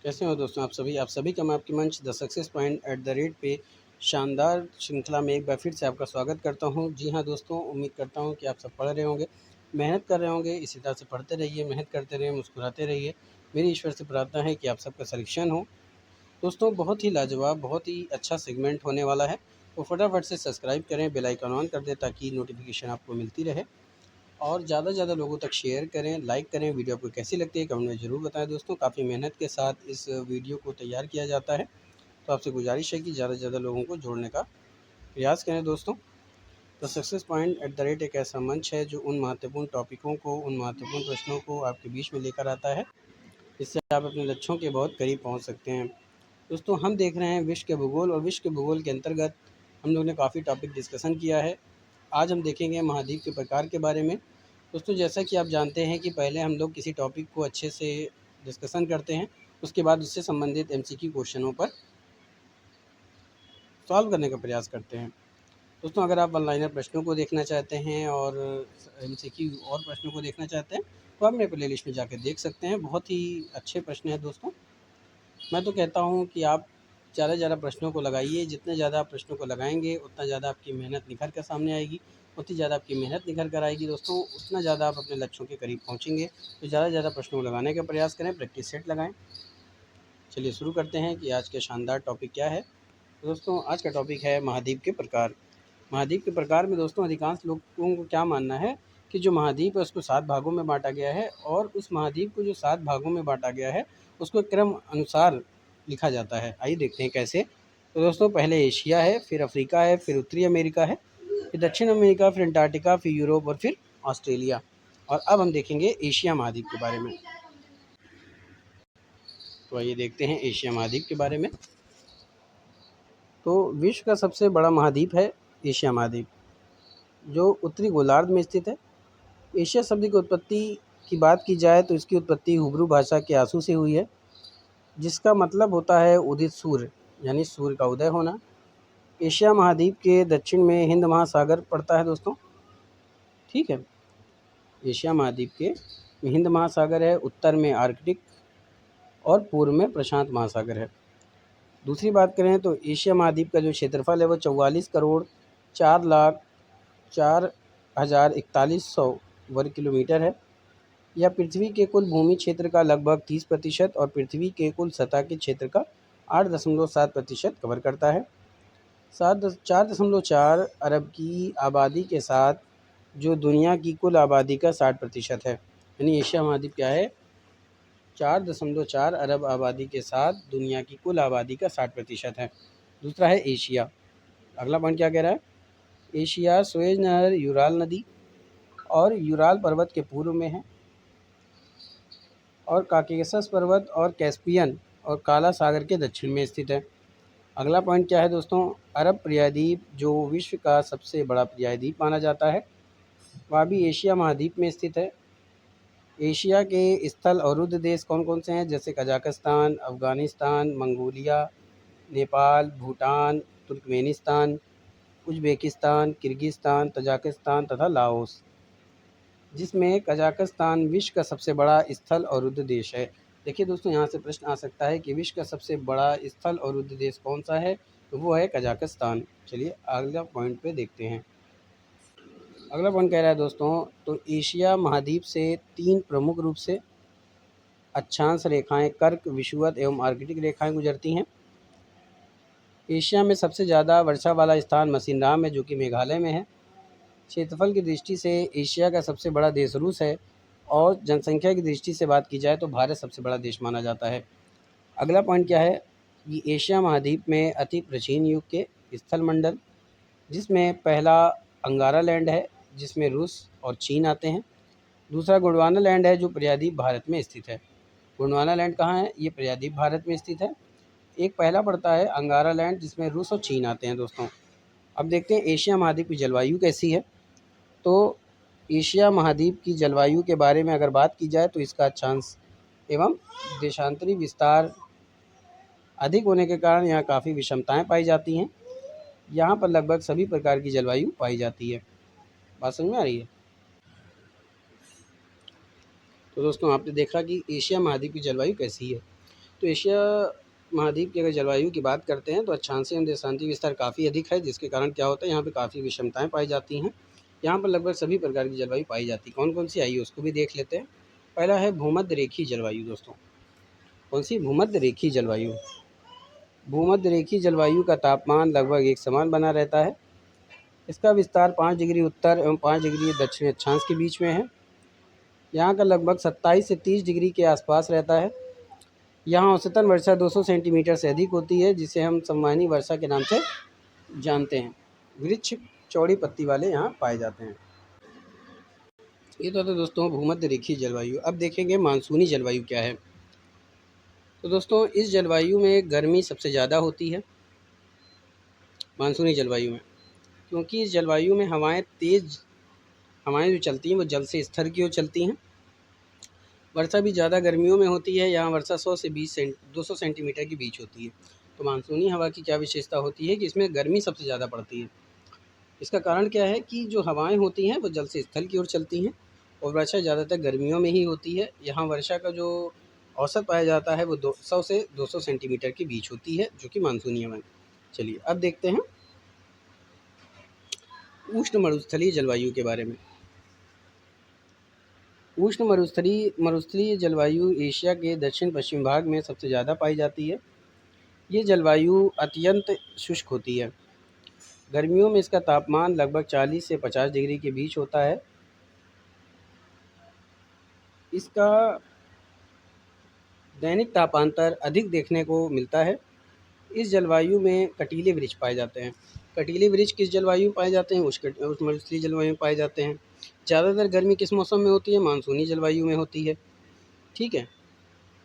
कैसे हो दोस्तों आप सभी का मैं आपके मंच the success point at the rate पे शानदार श्रृंखला में एक बार फिर से आपका स्वागत करता हूं। जी हाँ दोस्तों, उम्मीद करता हूं कि आप सब पढ़ रहे होंगे, मेहनत कर रहे होंगे। इसी तरह से पढ़ते रहिए, मेहनत करते रहिए, मुस्कुराते रहिए। मेरी ईश्वर से प्रार्थना है कि आप सबका सिलेक्शन हो। दोस्तों बहुत ही लाजवाब, बहुत ही अच्छा सेगमेंट होने वाला है। तो फटाफट से सब्सक्राइब करें, बेल आइकन ऑन कर दें ताकि नोटिफिकेशन आपको मिलती रहे। और ज़्यादा से ज़्यादा लोगों तक शेयर करें, लाइक करें। वीडियो आपको कैसी लगती है कमेंट में ज़रूर बताएं दोस्तों। काफ़ी मेहनत के साथ इस वीडियो को तैयार किया जाता है, तो आपसे गुजारिश है कि ज़्यादा से ज़्यादा लोगों को जोड़ने का प्रयास करें दोस्तों। तो success point at the rate एक ऐसा मंच है जो उन महत्वपूर्ण टॉपिकों को, उन महत्वपूर्ण प्रश्नों को आपके बीच में लेकर आता है, जिससे आप अपने लक्ष्यों के बहुत करीब पहुंच सकते हैं। दोस्तों हम देख रहे हैं विश्व के भूगोल, और विश्व के भूगोल के अंतर्गत हम लोग ने काफ़ी टॉपिक डिस्कशन किया है। आज हम देखेंगे महाद्वीप के प्रकार के बारे में। दोस्तों जैसा कि आप जानते हैं कि पहले हम लोग किसी टॉपिक को अच्छे से डिस्कशन करते हैं, उसके बाद उससे संबंधित एमसीक्यू क्वेश्चनों पर सॉल्व करने का प्रयास करते हैं। दोस्तों अगर आप ऑनलाइनर प्रश्नों को देखना चाहते हैं और एमसीक्यू और प्रश्नों को देखना चाहते हैं, तो आप मेरे प्लेलिस्ट में जाकर देख सकते हैं। बहुत ही अच्छे प्रश्न हैं दोस्तों। मैं तो कहता हूँ कि आप ज़्यादा से ज़्यादा प्रश्नों को लगाइए। जितने ज़्यादा आप प्रश्नों को लगाएंगे उतना ज़्यादा आपकी मेहनत निखर कर सामने आएगी। उतनी ज़्यादा आपकी मेहनत निखर कर आएगी दोस्तों, उतना ज़्यादा आप अपने लक्ष्यों के करीब पहुँचेंगे। तो ज़्यादा से ज़्यादा प्रश्नों को लगाने का प्रयास करें, प्रैक्टिस सेट लगाएं। चलिए शुरू करते हैं कि आज का शानदार टॉपिक क्या है। तो दोस्तों आज का टॉपिक है महाद्वीप के प्रकार। महाद्वीप के प्रकार में दोस्तों अधिकांश लोगों को क्या मानना है कि जो महाद्वीप है उसको 7 भागों में बाँटा गया है, और उस महाद्वीप को जो 7 भागों में बाँटा गया है उसको क्रम अनुसार लिखा जाता है। आइए देखते हैं कैसे। तो दोस्तों पहले एशिया है, फिर अफ्रीका है, फिर उत्तरी अमेरिका है, फिर दक्षिण अमेरिका, फिर अंटार्कटिका, फिर यूरोप और फिर ऑस्ट्रेलिया। और अब हम देखेंगे एशिया महाद्वीप के बारे में। तो आइए देखते हैं एशिया महाद्वीप के बारे में। तो विश्व का सबसे बड़ा महाद्वीप है एशिया महाद्वीप, जो उत्तरी गोलार्ध में स्थित है। एशिया शब्द की उत्पत्ति की बात की जाए तो इसकी उत्पत्ति हिब्रू भाषा के आंसू से हुई है, जिसका मतलब होता है उदित सूर्य, यानी सूर्य का उदय होना। एशिया महाद्वीप के दक्षिण में हिंद महासागर पड़ता है दोस्तों, ठीक है। एशिया महाद्वीप के हिंद महासागर है, उत्तर में आर्कटिक और पूर्व में प्रशांत महासागर है। दूसरी बात करें तो एशिया महाद्वीप का जो क्षेत्रफल है वो 44,04,04,41 वर्ग किलोमीटर है। यह पृथ्वी के कुल भूमि क्षेत्र का लगभग 30% और पृथ्वी के कुल सतह के क्षेत्र का 8.7% कवर करता है। 4.4 अरब की आबादी के साथ जो दुनिया की कुल आबादी का 60% है। यानी एशिया महाद्वीप क्या है, 4.4 अरब आबादी के साथ दुनिया की कुल आबादी का 60% है। दूसरा है एशिया। अगला पॉइंट क्या कह रहा है, एशिया सुएज नहर, यूराल नदी और यूराल पर्वत के पूर्व में है, और काकेशस पर्वत और कैस्पियन और काला सागर के दक्षिण में स्थित है। अगला पॉइंट क्या है दोस्तों, अरब प्रायद्वीप जो विश्व का सबसे बड़ा प्रायद्वीप माना जाता है, वह भी एशिया महाद्वीप में स्थित है। एशिया के स्थल अवरुद्ध देश कौन कौन से हैं, जैसे Kazakhstan, Afghanistan, Mongolia, Nepal, Bhutan, Turkmenistan, Uzbekistan, Kyrgyzstan, Tajikistan तथा लाओस, जिसमें कजाकिस्तान विश्व का सबसे बड़ा स्थल अवरुद्ध देश है। देखिए दोस्तों यहाँ से प्रश्न आ सकता है कि विश्व का सबसे बड़ा स्थल अवरुद्ध देश कौन सा है, तो वो है कजाकिस्तान। चलिए अगला पॉइंट पे देखते हैं। अगला पॉइंट कह रहा है दोस्तों, तो एशिया महाद्वीप से 3 प्रमुख रूप से अक्षांश रेखाएं, कर्क, विषुवत एवं आर्कटिक रेखाएं गुजरती हैं। एशिया में सबसे ज़्यादा वर्षा वाला स्थान मसिनराम है, जो कि मेघालय में है। क्षेत्रफल की दृष्टि से एशिया का सबसे बड़ा देश रूस है, और जनसंख्या की दृष्टि से बात की जाए तो भारत सबसे बड़ा देश माना जाता है। अगला पॉइंट क्या है, कि एशिया महाद्वीप में अति प्राचीन युग के स्थल मंडल, जिसमें पहला अंगारा लैंड है, जिसमें रूस और चीन आते हैं। दूसरा गोंडवाना लैंड है, जो प्रायद्वीप भारत में स्थित है। गोंडवाना लैंड कहाँ है, ये प्रायद्वीप भारत में स्थित है। एक पहला पड़ता है अंगारा लैंड, जिसमें रूस और चीन आते हैं दोस्तों। अब देखते हैं एशिया महाद्वीप की जलवायु कैसी है। तो एशिया महाद्वीप की जलवायु के बारे में अगर बात की जाए तो इसका अक्षांश एवं देशांतरी विस्तार अधिक होने के कारण यहाँ काफ़ी विषमताएं पाई जाती हैं। यहाँ पर लगभग सभी प्रकार की जलवायु पाई जाती है। बात समझ में आ रही है। तो दोस्तों आपने देखा कि एशिया महाद्वीप की जलवायु कैसी है। तो एशिया महाद्वीप की अगर जलवायु की बात करते हैं तो अक्षांशीय एवं देशांतीय विस्तार काफ़ी अधिक है, जिसके कारण क्या होता है यहाँ पे काफ़ी विषमताएँ पाई जाती हैं। यहाँ पर लगभग सभी प्रकार की जलवायु पाई जाती है। कौन-कौन सी आइए उसको भी देख लेते हैं। पहला है भूमध्य रेखीय जलवायु दोस्तों। कौन सी? भूमध्य रेखीय जलवायु। भूमध्य रेखीय जलवायु का तापमान लगभग एक समान बना रहता है। इसका विस्तार 5 डिग्री उत्तर एवं 5 डिग्री दक्षिण अक्षांश के बीच में है। यहाँ का लगभग 27 से 30 डिग्री के आसपास रहता है। यहाँ औसतन वर्षा 200 सेंटीमीटर से अधिक होती है, जिसे हम संवहनी वर्षा के नाम से जानते हैं। वृक्ष चौड़ी पत्ती वाले यहाँ पाए जाते हैं। ये तो था दोस्तों भूमध्य रेखीय जलवायु। अब देखेंगे मानसूनी जलवायु क्या है। तो दोस्तों इस जलवायु में गर्मी सबसे ज़्यादा होती है मानसूनी जलवायु में, क्योंकि इस जलवायु में हवाएं जो चलती हैं वो जल से स्तर की ओर चलती हैं। वर्षा भी ज़्यादा गर्मियों में होती है। यहाँ वर्षा 100 से 200 सेंटीमीटर के बीच होती है। तो मानसूनी हवा की क्या विशेषता होती है कि इसमें गर्मी सबसे ज़्यादा पड़ती है। इसका कारण क्या है कि जो हवाएं होती हैं वो जल से स्थल की ओर चलती हैं और वर्षा ज़्यादातर गर्मियों में ही होती है। यहाँ वर्षा का जो औसत पाया जाता है वो 100 से 200 सेंटीमीटर के बीच होती है, जो कि मानसूनी हवा है। चलिए अब देखते हैं उष्ण मरुस्थलीय जलवायु के बारे में। उष्ण मरुस्थलीय जलवायु एशिया के दक्षिण पश्चिम भाग में सबसे ज़्यादा पाई जाती है। ये जलवायु अत्यंत शुष्क होती है। गर्मियों में इसका तापमान लगभग 40 से 50 डिग्री के बीच होता है। इसका दैनिक तापांतर अधिक देखने को मिलता है। इस जलवायु में कटीले वृक्ष पाए जाते हैं। कटीले वृक्ष किस जलवायु में पाए जाते हैं? उष्ण मरुस्थलीय जलवायु में पाए जाते हैं। ज़्यादातर गर्मी किस मौसम में होती है? मानसूनी जलवायु में होती है। ठीक है।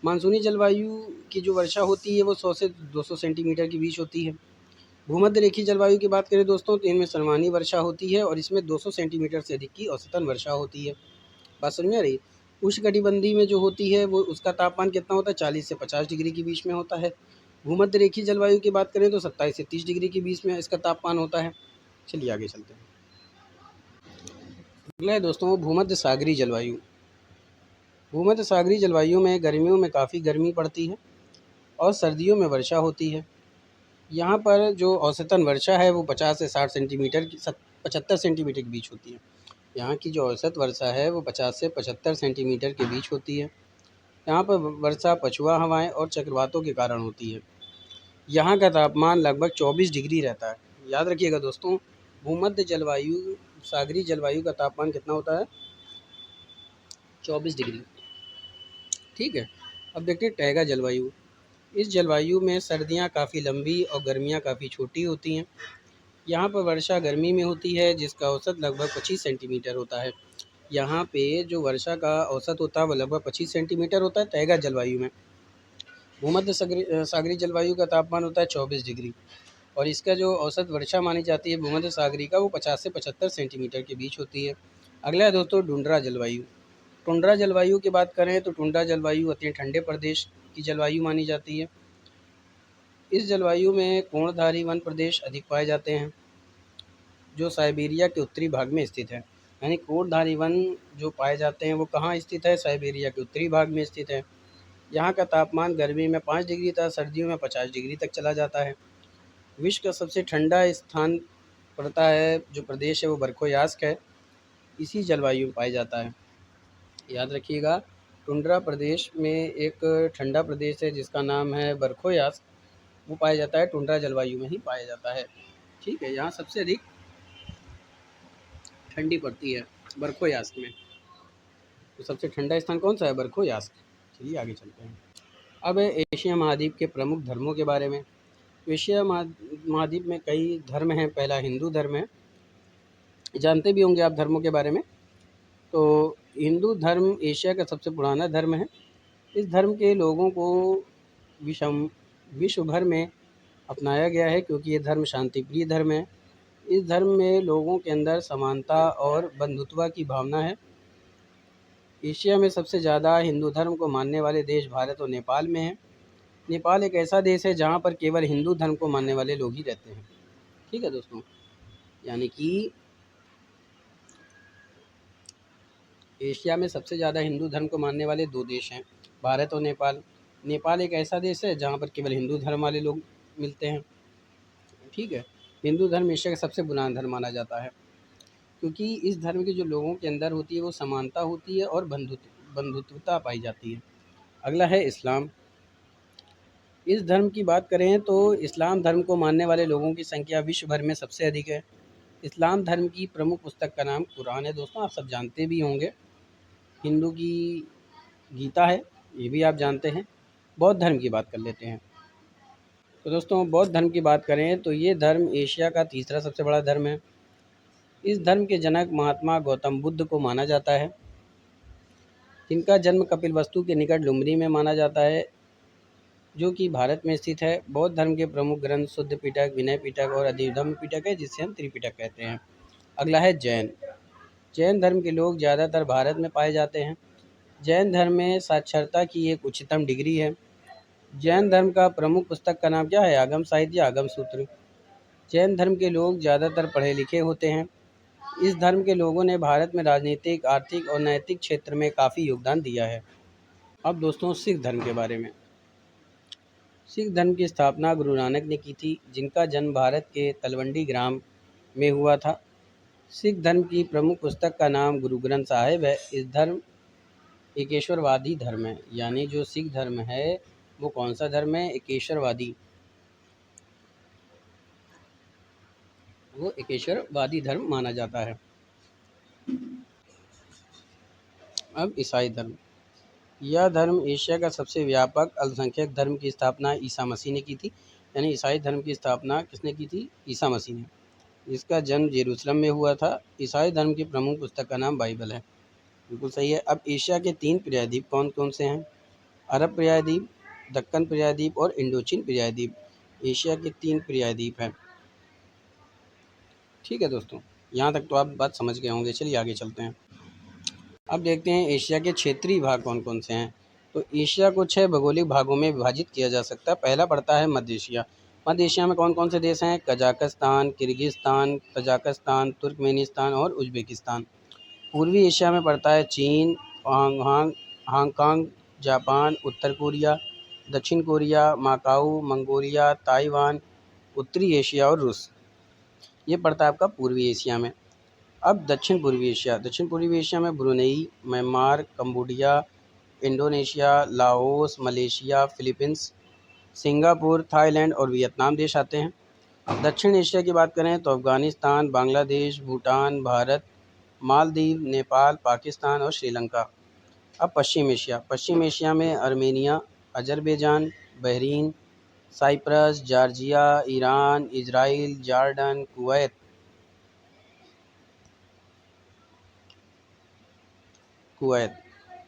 मानसूनी जलवायु की जो वर्षा होती है वो 100 से 200 सेंटीमीटर के बीच होती है। भूमध्य रेखीय जलवायु की बात करें दोस्तों तो इनमें सर्वानी वर्षा होती है और इसमें 200 सेंटीमीटर से अधिक की औसतन वर्षा होती है। बात समझ में आ रही है? उष्णकटिबंधीय में जो होती है वो उसका तापमान कितना होता है? 40 से 50 डिग्री के बीच में होता है। भूमध्य रेखीय जलवायु की बात करें तो 27 से 30 डिग्री के बीच में इसका तापमान होता है। चलिए आगे चलते हैं। अगला है दोस्तों भूमध्य सागरीय जलवायु। भूमध्य सागरीय जलवायु में गर्मियों में काफ़ी गर्मी पड़ती है और सर्दियों में वर्षा होती है। यहाँ पर जो औसतन वर्षा है वो 50 से 60 सेंटीमीटर की 75 सेंटीमीटर के बीच होती है। यहाँ की जो औसत वर्षा है वो 50 से 75 सेंटीमीटर के बीच होती है। यहाँ पर वर्षा पछुआ हवाएं और चक्रवातों के कारण होती है। यहाँ का तापमान लगभग 24 डिग्री रहता है। याद रखिएगा दोस्तों भूमध्य जलवायु सागरीय जलवायु का तापमान कितना होता है? 24 डिग्री। ठीक है। अब देखते हैं टैगा जलवायु। इस जलवायु में सर्दियाँ काफ़ी लंबी और गर्मियाँ काफ़ी छोटी होती हैं। यहाँ पर वर्षा गर्मी में होती है जिसका औसत लगभग 25 सेंटीमीटर होता है। यहाँ पे जो वर्षा का औसत होता है वो लगभग 25 सेंटीमीटर होता है टैगा जलवायु में। भूमध्य सागरीय जलवायु का तापमान होता है 24 डिग्री और इसका जो औसत वर्षा मानी जाती है भूमध्य सागरीय का वो 50 से 75 सेंटीमीटर के बीच होती है। अगला है दोस्तों टुंड्रा जलवायु। टुंड्रा जलवायु की बात करें तो टुंड्रा जलवायु अत्यंत ठंडे प्रदेश की जलवायु मानी जाती है। इस जलवायु में कोणधारी वन प्रदेश अधिक पाए जाते हैं जो साइबेरिया के उत्तरी भाग में स्थित है। यानी कोणधारी वन जो पाए जाते हैं वो कहाँ स्थित है? साइबेरिया के उत्तरी भाग में स्थित है। यहाँ का तापमान गर्मी में 5 डिग्री तथा सर्दियों में 50 डिग्री तक चला जाता है। विश्व का सबसे ठंडा स्थान पड़ता है जो प्रदेश है वो बरखोयास्क है, इसी जलवायु में पाया जाता है। याद रखिएगा टुंड्रा प्रदेश में एक ठंडा प्रदेश है जिसका नाम है बरखोयास्क, वो पाया जाता है टुंड्रा जलवायु में ही पाया जाता है। ठीक है। यहाँ सबसे अधिक ठंडी पड़ती है बरखोयास्क में। तो सबसे ठंडा स्थान कौन सा है? बरखोयास्क। चलिए आगे चलते हैं। अब है एशिया महाद्वीप के प्रमुख धर्मों के बारे में। एशिया महाद्वीप में कई धर्म हैं। पहला हिंदू धर्म है, जानते भी होंगे आप धर्मों के बारे में। तो हिंदू धर्म एशिया का सबसे पुराना धर्म है। इस धर्म के लोगों को विश्व भर में अपनाया गया है क्योंकि ये धर्म शांतिप्रिय धर्म है। इस धर्म में लोगों के अंदर समानता और बंधुत्व की भावना है। एशिया में सबसे ज़्यादा हिंदू धर्म को मानने वाले देश भारत और नेपाल में हैं। नेपाल एक ऐसा देश है जहाँ पर केवल हिंदू धर्म को मानने वाले लोग ही रहते हैं। ठीक है दोस्तों, यानी कि एशिया में सबसे ज़्यादा हिंदू धर्म को मानने वाले दो देश हैं, भारत और नेपाल। नेपाल एक ऐसा देश है जहाँ पर केवल हिंदू धर्म वाले लोग मिलते हैं। ठीक है, हिंदू धर्म एशिया का सबसे बुलंद धर्म माना जाता है, क्योंकि इस धर्म के जो लोगों के अंदर होती है वो समानता होती है और बंधुत्वता पाई जाती है। अगला है इस्लाम। इस धर्म की बात करें तो इस्लाम धर्म को मानने वाले लोगों की संख्या विश्व भर में सबसे अधिक है। इस्लाम धर्म की प्रमुख पुस्तक का नाम कुरान है दोस्तों, आप सब जानते भी होंगे। हिंदू की गीता है, ये भी आप जानते हैं। बौद्ध धर्म की बात कर लेते हैं। तो दोस्तों बौद्ध धर्म की बात करें तो ये धर्म एशिया का तीसरा सबसे बड़ा धर्म है। इस धर्म के जनक महात्मा गौतम बुद्ध को माना जाता है, जिनका जन्म कपिलवस्तु के निकट लुम्बिनी में माना जाता है, जो कि भारत में स्थित है। बौद्ध धर्म के प्रमुख ग्रंथ शुद्ध पिटक, विनय पिटक और अधिधम्म पिटक है, जिसे हम त्रिपिटक कहते हैं। अगला है जैन। जैन धर्म के लोग ज़्यादातर भारत में पाए जाते हैं। जैन धर्म में साक्षरता की एक उच्चतम डिग्री है। जैन धर्म का प्रमुख पुस्तक का नाम क्या है? आगम साहित्य, आगम सूत्र। जैन धर्म के लोग ज़्यादातर पढ़े लिखे होते हैं। इस धर्म के लोगों ने भारत में राजनीतिक, आर्थिक और नैतिक क्षेत्र में काफ़ी योगदान दिया है। अब दोस्तों सिख धर्म के बारे में। सिख धर्म की स्थापना गुरु नानक ने की थी, जिनका जन्म भारत के तलवंडी ग्राम में हुआ था। सिख धर्म की प्रमुख पुस्तक का नाम गुरु ग्रंथ साहिब है। इस धर्म एकेश्वरवादी धर्म है, यानी जो सिख धर्म है वो कौन सा धर्म है? एकेश्वरवादी। वो एकेश्वरवादी धर्म माना जाता है। अब ईसाई धर्म। यह धर्म एशिया का सबसे व्यापक अल्पसंख्यक धर्म की स्थापना ईसा मसीह ने की थी। यानी ईसाई धर्म की स्थापना किसने की थी? ईसा मसीह ने। इसका जन्म जेरूसलम में हुआ था। ईसाई धर्म की प्रमुख पुस्तक का नाम बाइबल है। बिल्कुल सही है। अब एशिया के 3 पर्यायद्वीप कौन कौन से हैं? अरब पर्यायद्वीप, दक्कन पर्यायद्वीप और इंडोचीन पर्यायद्वीप एशिया के 3 पर्यायद्वीप हैं। ठीक है दोस्तों, यहाँ तक तो आप बात समझ गए होंगे। चलिए आगे चलते हैं। अब देखते हैं एशिया के क्षेत्रीय भाग कौन कौन से हैं। तो एशिया को 6 भौगोलिक भागों में विभाजित किया जा सकता है। पहला पड़ता है मध्य एशिया। मध्य एशिया में कौन कौन से देश हैं? कजाकिस्तान, किर्गिस्तान, तजाकिस्तान, तुर्कमेनिस्तान और उज़्बेकिस्तान। पूर्वी एशिया में पड़ता है चीन, हांगकांग, जापान, उत्तर कोरिया, दक्षिण कोरिया, माकाऊ, मंगोलिया, ताइवान। उत्तरी एशिया और रूस, ये पड़ता है आपका पूर्वी एशिया में। अब दक्षिण पूर्वी एशिया। दक्षिण पूर्वी एशिया में Brunei, Myanmar, Cambodia, Indonesia, Laos, Malaysia, Philippines, Singapore, Thailand और वियतनाम देश आते हैं। दक्षिण एशिया की बात करें तो अफ़गानिस्तान, बांग्लादेश, भूटान, भारत, मालदीव, नेपाल, पाकिस्तान और श्रीलंका। अब पश्चिम एशिया। पश्चिम एशिया में Armenia, Azerbaijan, Bahrain, Cyprus, Georgia, Iran, Israel, Jordan, Kuwait,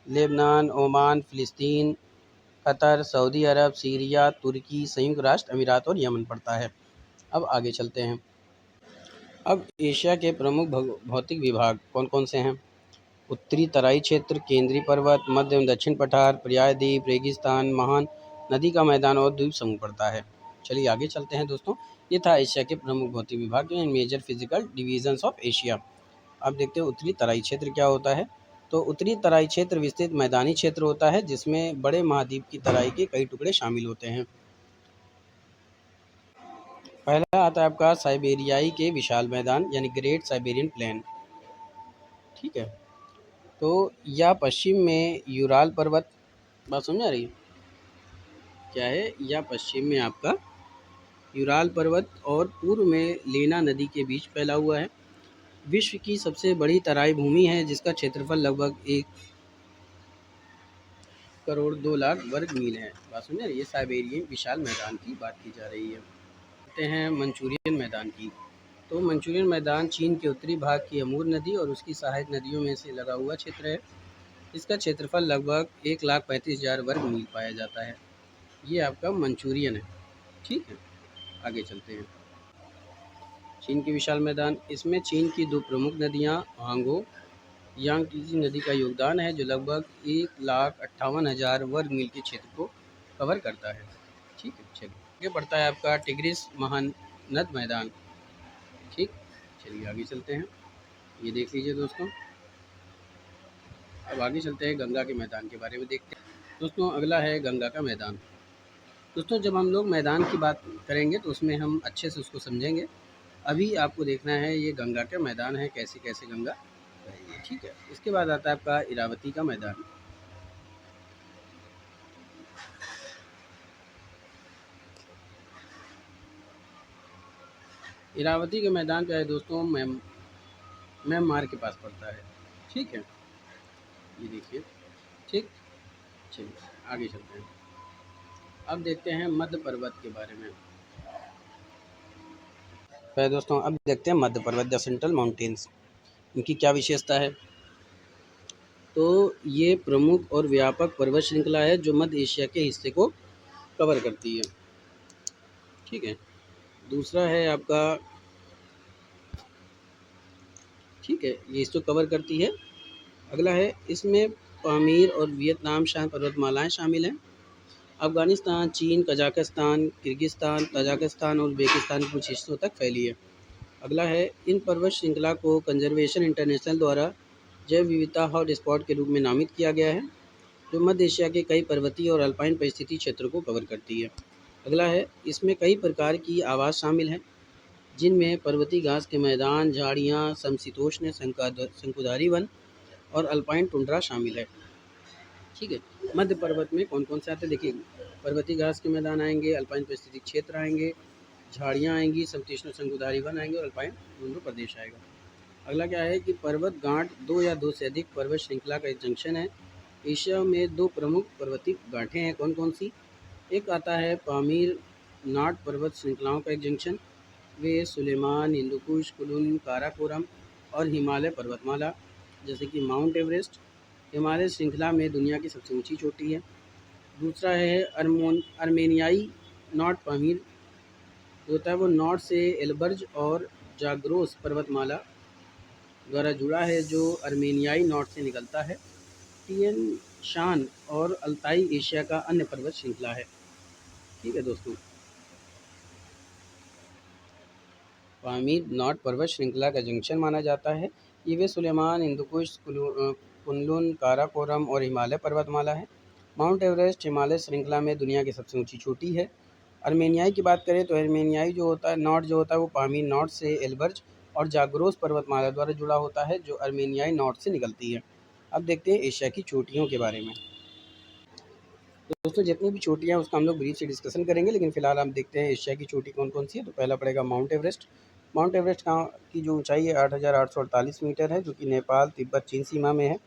Lebanon, Oman, फ़िलिस्तीन, कतर, सऊदी अरब, सीरिया, तुर्की, संयुक्त राष्ट्र अमीरात और यमन पड़ता है। अब आगे चलते हैं। अब एशिया के प्रमुख भौतिक विभाग कौन कौन से हैं? उत्तरी तराई क्षेत्र, केंद्रीय पर्वत, मध्य एवं दक्षिण पठार, पर्यायद्वीप, रेगिस्तान, महान नदी का मैदान और द्वीप समूह पड़ता है। चलिए आगे चलते हैं दोस्तों। ये था एशिया के प्रमुख भौतिक विभाग and major physical divisions of Asia. अब देखते हैं उत्तरी तराई क्षेत्र क्या होता है। तो उत्तरी तराई क्षेत्र विस्तृत मैदानी क्षेत्र होता है, जिसमें बड़े महाद्वीप की तराई के कई टुकड़े शामिल होते हैं। पहला आता है आपका साइबेरियाई के विशाल मैदान, यानी ग्रेट साइबेरियन प्लेन। ठीक है, तो यह पश्चिम में यूराल पर्वत, बात समझ आ रही है क्या है? यह पश्चिम में आपका यूराल पर्वत और पूर्व में लेना नदी के बीच फैला हुआ है। विश्व की सबसे बड़ी तराई भूमि है, जिसका क्षेत्रफल लगभग 1,02,00,000 वर्ग मील है। बात समझ रही है? साइबेरियन विशाल मैदान की बात की जा रही है। कहते हैं मंचूरियन मैदान की। तो मंचूरियन मैदान चीन के उत्तरी भाग की अमूर नदी और उसकी सहायक नदियों में से लगा हुआ क्षेत्र है। इसका क्षेत्रफल लगभग 1,35,000 वर्ग मील पाया जाता है। ये आपका मंचूरियन है। ठीक है, आगे चलते हैं। चीन के विशाल मैदान, इसमें चीन की 2 प्रमुख नदियाँ हांगो, यांगटीज़ी नदी का योगदान है, जो लगभग 1,58,000 वर्ग मील के क्षेत्र को कवर करता है। ठीक है, चलिए आगे बढ़ता है आपका टिग्रिस महानद मैदान। ठीक, चलिए आगे चलते हैं। ये देख लीजिए दोस्तों। अब आगे चलते हैं, गंगा के मैदान के बारे में देखते हैं। दोस्तों अगला है गंगा का मैदान। दोस्तों जब हम लोग मैदान की बात करेंगे तो उसमें हम अच्छे से उसको समझेंगे। अभी आपको देखना है ये गंगा का मैदान है, कैसे कैसे गंगा बह रही है, ठीक है। इसके बाद आता है आपका इरावती का मैदान। इरावती का मैदान जो है दोस्तों म्यांमार के पास पड़ता है, ठीक है। ये देखिए, ठीक। चलिए आगे चलते हैं। अब देखते हैं मध्य पर्वत के बारे में। पहले दोस्तों अब देखते हैं मध्य पर्वत, द सेंट्रल माउंटेन्स। इनकी क्या विशेषता है? तो ये प्रमुख और व्यापक पर्वत श्रृंखला है जो मध्य एशिया के हिस्से को कवर करती है, ठीक है। दूसरा है आपका, ठीक है, ये इसको कवर करती है। अगला है, इसमें पामीर और वियतनाम शांत पर्वतमालाएं शामिल हैं। अफगानिस्तान, चीन, कजाकिस्तान, किर्गिस्तान, तजाकिस्तान और उज़्बेकिस्तान के कुछ हिस्सों तक फैली है। अगला है, इन पर्वत श्रृंखला को कंजर्वेशन इंटरनेशनल द्वारा जैव विविधता हॉटस्पॉट के रूप में नामित किया गया है, जो मध्य एशिया के कई पर्वतीय और अल्पाइन परिस्थिति क्षेत्रों को कवर करती है। अगला है, इसमें कई प्रकार की आवास शामिल हैं, जिनमें पर्वतीय घास के मैदान, झाड़ियाँ, समशीतोष्ण शंकुधारी वन और अल्पाइन टुंड्रा शामिल है, ठीक है। मध्य पर्वत में कौन कौन से आते हैं देखिए, पर्वतीय घास के मैदान आएंगे, अल्पाइन परिस्थितिक क्षेत्र आएंगे, झाड़ियाँ आएंगी, समशीतोष्ण शंकुधारी वन आएंगे और अल्पाइन टुंड्रा प्रदेश आएगा। अगला क्या है कि पर्वत गांठ दो या दो से अधिक पर्वत श्रृंखला का एक जंक्शन है। एशिया में दो प्रमुख पर्वतीय गांठें हैं, कौन कौन सी? एक आता है पामीर नाट पर्वत श्रृंखलाओं का एक जंक्शन, वे सुलेमान, हिंदुकुश, कुलुन, काराकोरम और हिमालय पर्वतमाला जैसे कि माउंट एवरेस्ट हिमालय श्रृंखला में दुनिया की सबसे ऊंची चोटी है। दूसरा है अर्मेनियाई नॉर्थ पामीर, जो होता है वो नॉर्थ से एल्बर्ज और जाग्रोस पर्वतमाला द्वारा जुड़ा है, जो अर्मेनियाई नॉर्थ से निकलता है। टियन शान और अल्ताई एशिया का अन्य पर्वत श्रृंखला है, ठीक है दोस्तों। पामीर नॉर्थ पर्वत श्रृंखला का जंक्शन माना जाता है। ये वे सुलेमान, हिंदुकुश, कुनलुन, काराकोरम और हिमालय पर्वतमाला है। माउंट एवरेस्ट हिमालय श्रृंखला में दुनिया की सबसे ऊंची चोटी है। अर्मेनियाई की बात करें तो अर्मेनियाई जो होता है नॉर्थ जो होता है वो पामीर नॉर्थ से एल्बर्ज और जाग्रोस पर्वतमाला द्वारा जुड़ा होता है, जो अर्मेनियाई नॉर्थ से निकलती है। अब देखते हैं एशिया की चोटियों के बारे में। तो दोस्तों जितनी भी चोटियाँ हैं उसका हम लोग ब्रीफ से डिस्कशन करेंगे, लेकिन फिलहाल हम देखते हैं एशिया की चोटी कौन कौन सी है। तो पहला पड़ेगा माउंट एवरेस्ट। माउंट एवरेस्ट की जो ऊंचाई है 8,848 मीटर है, जो कि नेपाल, तिब्बत, चीन सीमा में है।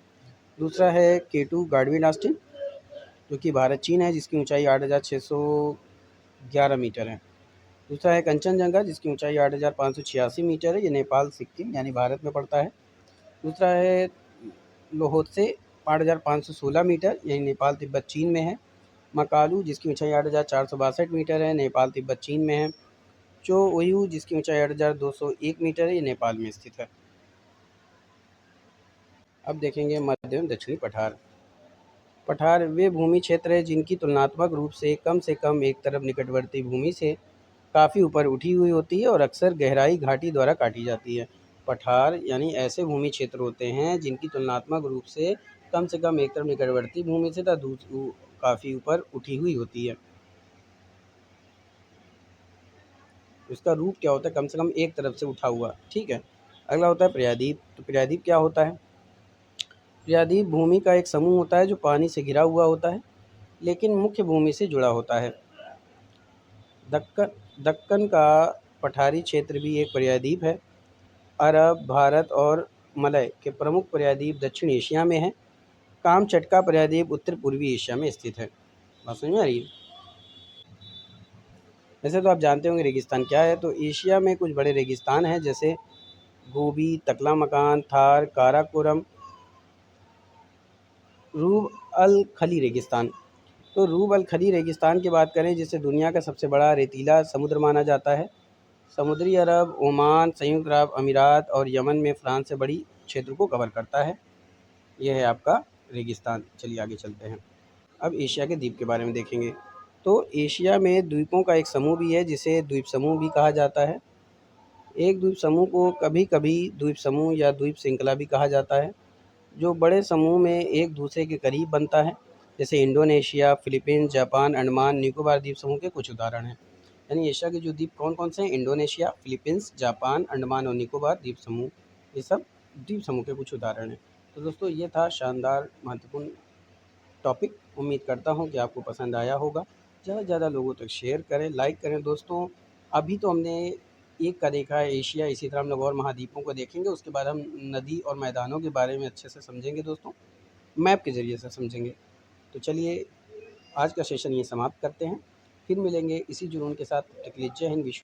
दूसरा है केटू गार्डविन ऑस्टिन, जो कि भारत चीन है, जिसकी ऊंचाई 8,611 मीटर है। दूसरा है कंचनजंगा, जिसकी ऊंचाई 8,586 मीटर है, ये नेपाल, सिक्किम यानी भारत में पड़ता है। दूसरा है लोहोत्से 8,516 मीटर, यही नेपाल, तिब्बत, चीन में है। मकालू, जिसकी ऊंचाई 8,462 मीटर है, नेपाल, तिब्बत, चीन में है। चो ओयू, जिसकी ऊंचाई 8,201 मीटर है, ये नेपाल में स्थित है। अब देखेंगे मध्य एवं दक्षिणी पठार। पठार वे भूमि क्षेत्र है जिनकी तुलनात्मक रूप से कम एक तरफ निकटवर्ती भूमि से काफ़ी ऊपर उठी हुई होती है और अक्सर गहराई घाटी द्वारा काटी जाती है। पठार यानी ऐसे भूमि क्षेत्र होते हैं जिनकी तुलनात्मक रूप से कम एक तरफ निकटवर्ती भूमि से काफ़ी ऊपर उठी हुई होती है। इसका रूप क्या होता है? कम से कम एक तरफ से उठा हुआ, ठीक है। अगला होता है प्रायद्वीप। तो प्रायद्वीप क्या होता है? प्रायद्वीप भूमि का एक समूह होता है जो पानी से घिरा हुआ होता है, लेकिन मुख्य भूमि से जुड़ा होता है। दक्कन दक्कन का पठारी क्षेत्र भी एक प्रायद्वीप है। अरब, भारत और मलय के प्रमुख प्रायद्वीप दक्षिण एशिया में हैं। कामचटका प्रायद्वीप उत्तर पूर्वी एशिया में स्थित है। बात समझ में आ रही है? वैसे तो आप जानते होंगे रेगिस्तान क्या है। तो एशिया में कुछ बड़े रेगिस्तान हैं, जैसे गोबी, तकला-मकान, थार, काराकोरम, रूब अल खली रेगिस्तान। तो रूब अल खली रेगिस्तान की बात करें, जिसे दुनिया का सबसे बड़ा रेतीला समुद्र माना जाता है। समुद्री अरब, ओमान, संयुक्त अरब अमीरात और यमन में फ्रांस से बड़ी क्षेत्र को कवर करता है। यह है आपका रेगिस्तान। चलिए आगे चलते हैं। अब एशिया के द्वीप के बारे में देखेंगे। तो एशिया में द्वीपों का एक समूह भी है, जिसे द्वीप समूह भी कहा जाता है। एक द्वीप समूह को कभी कभी द्वीप समूह या द्वीप श्रृंखला भी कहा जाता है, जो बड़े समूह में एक दूसरे के करीब बनता है। जैसे Indonesia, Philippines, Japan, Andaman Nicobar द्वीप समूह के कुछ उदाहरण हैं। यानी एशिया के जो द्वीप कौन कौन से हैं? इंडोनेशिया, फिलीपींस, जापान, अंडमान और निकोबार द्वीप समूह, ये सब द्वीप समूह के कुछ उदाहरण हैं। तो दोस्तों ये था शानदार महत्वपूर्ण टॉपिक। उम्मीद करता हूँ कि आपको पसंद आया होगा। ज़्यादा से ज़्यादा लोगों तक शेयर करें, लाइक करें दोस्तों। अभी तो हमने एक का देखा है एशिया, इसी तरह हम लोग और महाद्वीपों को देखेंगे। उसके बाद हम नदी और मैदानों के बारे में अच्छे से समझेंगे दोस्तों, मैप के ज़रिए से समझेंगे। तो चलिए आज का सेशन ये समाप्त करते हैं, फिर मिलेंगे इसी जुनून के साथ। तब तक के लिए जय हिंद, विश्व